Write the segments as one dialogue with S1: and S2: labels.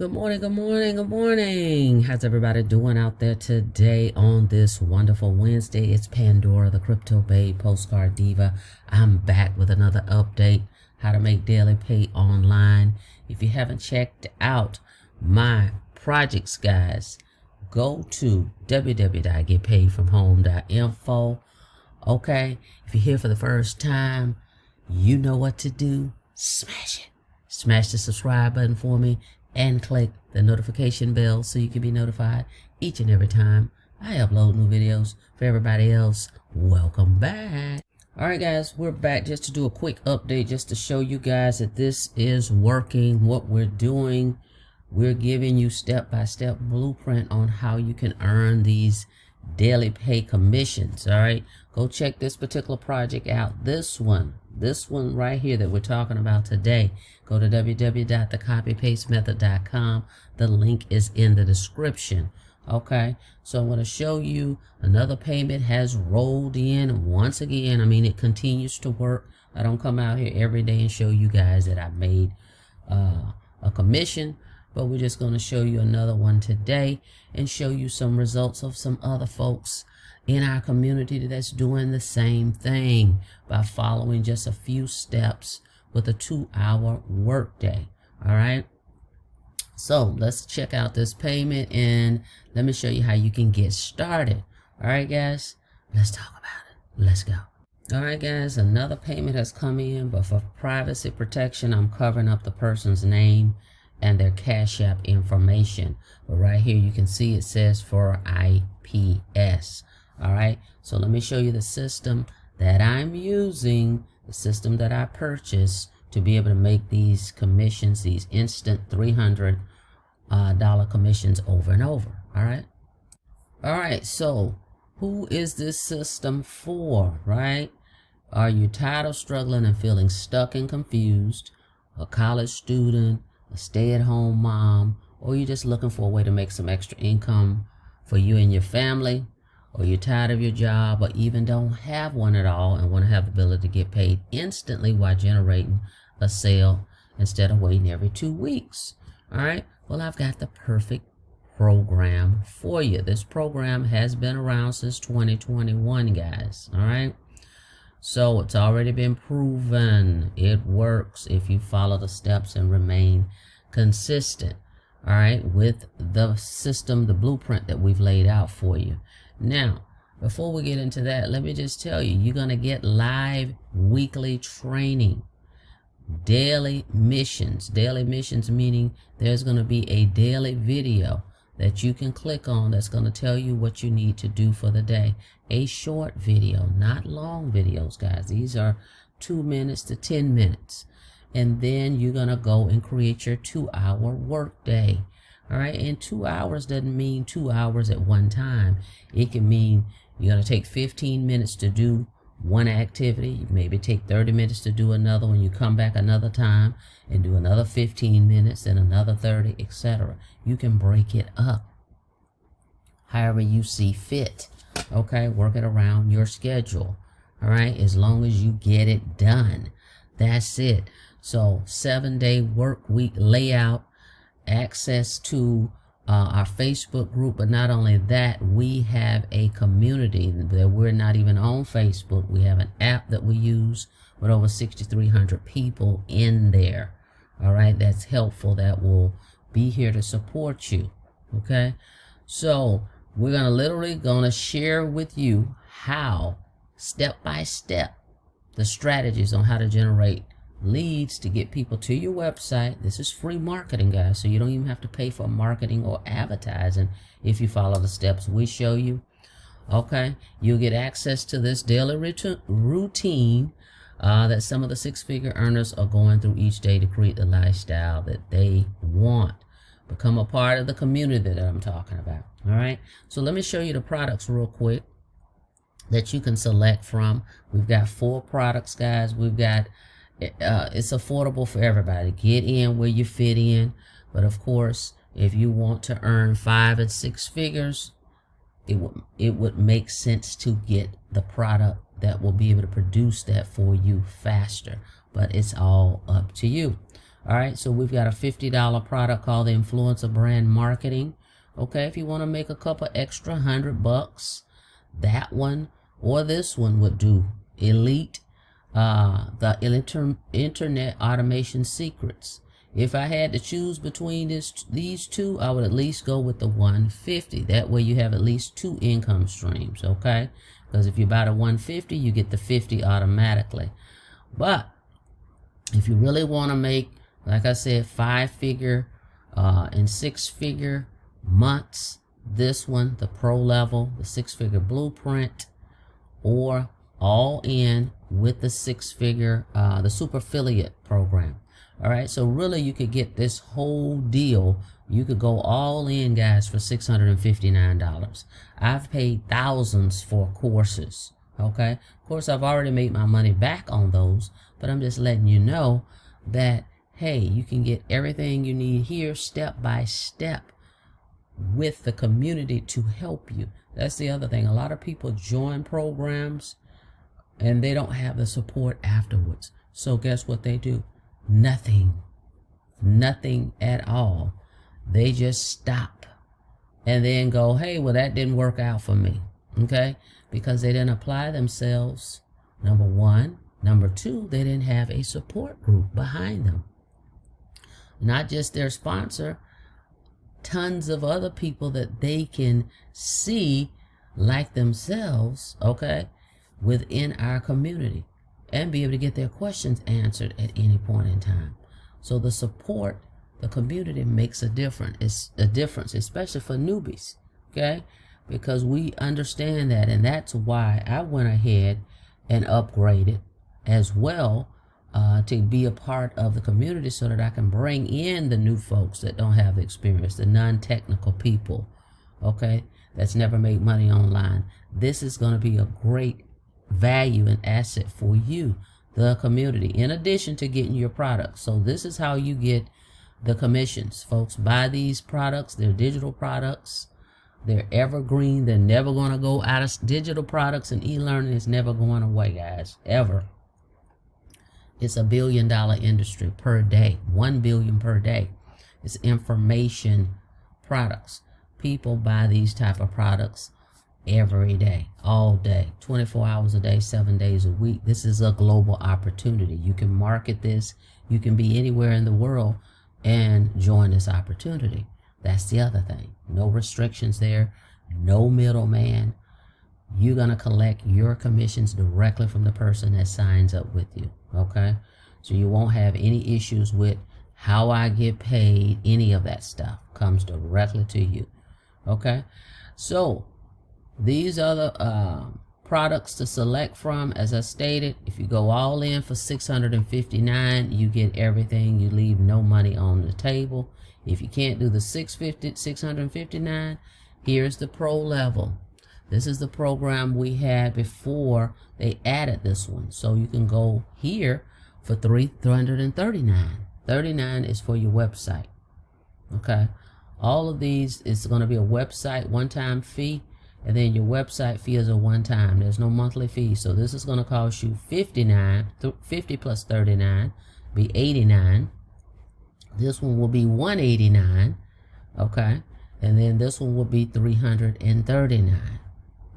S1: Good morning, good morning, good morning. How's everybody doing out there today on this wonderful Wednesday? It's Pandora, the Crypto Babe, Postcard Diva. I'm back with another update, how to make daily pay online. If you haven't checked out my projects, guys, go to www.getpaidfromhome.info. Okay, if you're here for the first time, you know what to do. Smash it. Smash the subscribe button for me and click the notification bell so you can be notified each and every time I upload new videos. For everybody else, welcome back. Alright guys, we're back just to do a quick update, just to show you guys that this is working. What we're doing, we're giving you step-by-step blueprint on how you can earn these daily pay commissions. Alright, go check this particular project out. This one right here that we're talking about today. Go to www.thecopypastemethod.com. The link is in the description. Okay, so I'm going to show you another payment has rolled in once again. I mean, it continues to work. I don't come out here every day and show you guys that I made a commission, but we're just going to show you another one today and show you some results of some other folks in our community that's doing the same thing by following just a few steps with a 2-hour workday. All right, so let's check out this payment and let me show you how you can get started. All right guys, let's talk about it. Let's go. All right guys, another payment has come in, but for privacy protection, I'm covering up the person's name and their Cash App information. But right here you can see it says for IPS. All right, so let me show you the system that I'm using, the system that I purchased to be able to make these commissions, these instant $300 commissions over and over. All right, so who is this system for, right? Are you tired of struggling and feeling stuck and confused? A college student, a stay-at-home mom, or you're just looking for a way to make some extra income for you and your family? Or you're tired of your job, or even don't have one at all and want to have the ability to get paid instantly while generating a sale instead of waiting every 2 weeks. All right, well, I've got the perfect program for you. This program has been around since 2021, guys. All right, so it's already been proven it works if you follow the steps and remain consistent. All right, with the system, the blueprint that we've laid out for you. Now, before we get into that, let me just tell you, you're going to get live weekly training, daily missions meaning there's going to be a daily video that you can click on that's going to tell you what you need to do for the day. A short video, not long videos, guys. These are 2 minutes to 10 minutes. And then you're going to go and create your 2-hour workday. All right, and 2 hours doesn't mean 2 hours at one time. It can mean you're going to take 15 minutes to do one activity. You maybe take 30 minutes to do another one. You come back another time and do another 15 minutes and another 30, etc. You can break it up however you see fit. Okay, work it around your schedule. All right, as long as you get it done. That's it. So 7-day work week layout, access to our Facebook group, but not only that, we have a community that we're not even on Facebook. We have an app that we use with over 6,300 people in there. All right, that's helpful. That will be here to support you. Okay, so we're gonna share with you how, step by step, the strategies on how to generate leads to get people to your website. This is free marketing, guys, so you don't even have to pay for marketing or advertising if you follow the steps we show you. Okay, you'll get access to this daily routine that some of the 6-figure earners are going through each day to create the lifestyle that they want. Become a part of the community that I'm talking about. All right, so let me show you the products real quick that you can select from. We've got 4 products, guys. We've got it's affordable for everybody. Get in where you fit in. But of course, if you want to earn 5 and 6 figures, it would make sense to get the product that will be able to produce that for you faster. But it's all up to you. All right, so we've got a $50 product called the Influencer Brand Marketing. Okay, if you want to make a couple extra $100, that one or this one would do. Elite, the Internet Automation Secrets. If I had to choose between these two, I would at least go with the 150. That way you have at least 2 income streams, okay? Because if you buy the 150, you get the 50 automatically. But if you really want to make, like I said, 5-figure and 6-figure months, this one, the pro level, the 6-figure blueprint, or all in with the 6-figure, the super affiliate program. All right, so really you could get this whole deal. You could go all in, guys, for $659. I've paid thousands for courses, okay? Of course, I've already made my money back on those, but I'm just letting you know that, hey, you can get everything you need here step by step with the community to help you. That's the other thing. A lot of people join programs and they don't have the support afterwards. So guess what they do? Nothing at all. They just stop and then go, hey, well, that didn't work out for me. Okay, because they didn't apply themselves, number one. Number two, they didn't have a support group behind them. Not just their sponsor, tons of other people that they can see like themselves, okay, within our community, and be able to get their questions answered at any point in time. So the support, the community makes a difference. It's a difference, especially for newbies, okay? Because we understand that, and that's why I went ahead and upgraded as well to be a part of the community, so that I can bring in the new folks that don't have the experience, the non-technical people, okay, that's never made money online. This is going to be a great value and asset for you, the community, in addition to getting your products. So this is how you get the commissions. Folks buy these products. They're digital products. They're evergreen. They're never going to go out of digital products, and e-learning is never going away, guys, ever. It's $1 billion industry per day, 1 billion per day. It's information products. People buy these type of products every day, all day, 24 hours a day, 7 days a week. This is a global opportunity. You can market this. You can be anywhere in the world and join this opportunity. That's the other thing. No restrictions there, no middleman. You're going to collect your commissions directly from the person that signs up with you, okay? So you won't have any issues with how I get paid. Any of that stuff comes directly to you, okay? So these are the products to select from. As I stated, if you go all in for $659, you get everything. You leave no money on the table. If you can't do the $659, here's the pro level. This is the program we had before they added this one. So you can go here for $339. $39 is for your website. Okay. All of these is going to be a website one-time fee, and then your website fee is a one-time. There's no monthly fee. So this is going to cost you $59. 50 plus 39 be $89. This one will be $189. Okay. And then this one will be $339.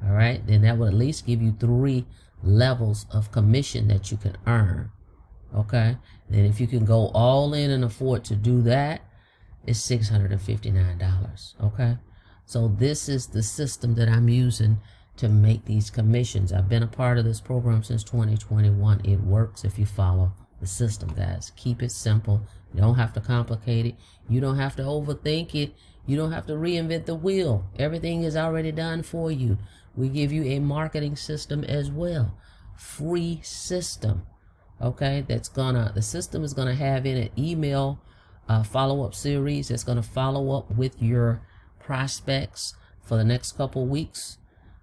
S1: All right, then that will at least give you 3 levels of commission that you can earn. Okay, then if you can go all in and afford to do that, it's $659. Okay, so this is the system that I'm using to make these commissions. I've been a part of this program since 2021. It works if you follow the system, guys. Keep it simple. You don't have to complicate it. You don't have to overthink it. You don't have to reinvent the wheel. Everything is already done for you. We give you a marketing system as well. Free system. Okay, the system is gonna have in an email follow-up series that's gonna follow up with your prospects for the next couple weeks.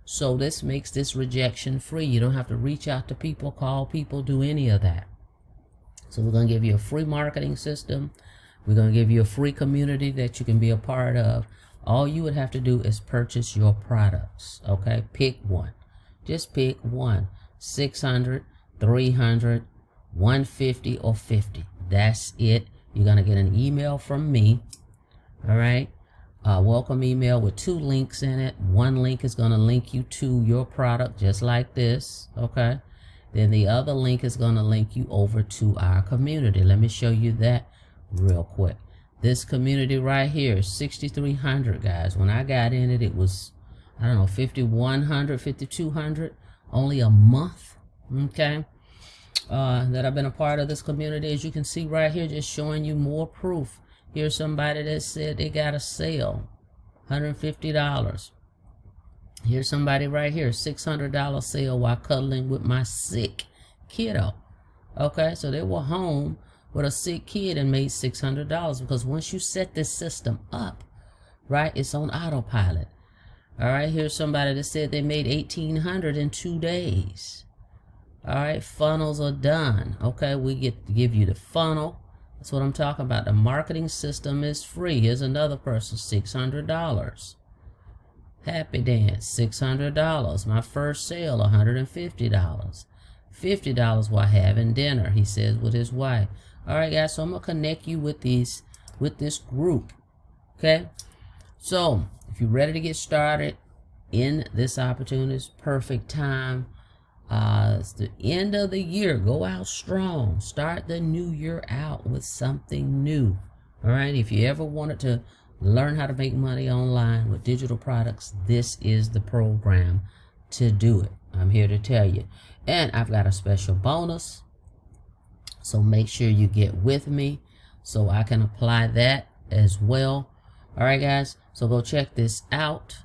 S1: So this makes this rejection free. You don't have to reach out to people, call people, do any of that. So we're gonna give you a free marketing system. We're gonna give you a free community that you can be a part of. All you would have to do is purchase your products, okay? Pick one. Just pick one. 600, 300, 150, or 50. That's it. You're going to get an email from me. All right. Welcome email with 2 links in it. One link is going to link you to your product just like this. Okay. Then the other link is going to link you over to our community. Let me show you that real quick. This community right here is 6,300 guys. When I got in it, it was, I don't know, 5,100, 5,200, only a month. Okay. That I've been a part of this community. As you can see right here, just showing you more proof. Here's somebody that said they got a sale, $150. Here's somebody right here, $600 sale while cuddling with my sick kiddo. Okay, so they were home with a sick kid and made $600 because once you set this system up, right, it's on autopilot. All right, here's somebody that said they made $1,800 in 2 days. All right, funnels are done. Okay, we get to give you the funnel. That's what I'm talking about. The marketing system is free. Here's another person, $600. Happy Dance, $600. My first sale, $150. $50 while having dinner, he says, with his wife. All right, guys, so I'm going to connect you with this group. Okay, so if you're ready to get started in this opportunity, it's perfect time. It's the end of the year. Go out strong. Start the new year out with something new. All right. If you ever wanted to learn how to make money online with digital products, this is the program to do it. I'm here to tell you. And I've got a special bonus. So make sure you get with me so I can apply that as well. All right, guys. So go check this out.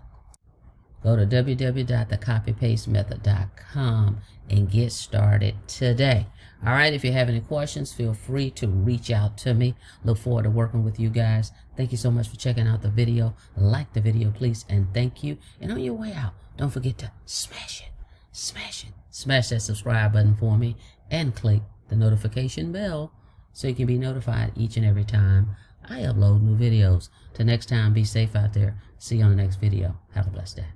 S1: Go to www.thecopypastemethod.com and get started today. All right, if you have any questions, feel free to reach out to me. Look forward to working with you guys. Thank you so much for checking out the video. Like the video, please, and thank you. And on your way out, don't forget to smash it, smash it, smash that subscribe button for me, and click the notification bell so you can be notified each and every time I upload new videos. Till next time, be safe out there. See you on the next video. Have a blessed day.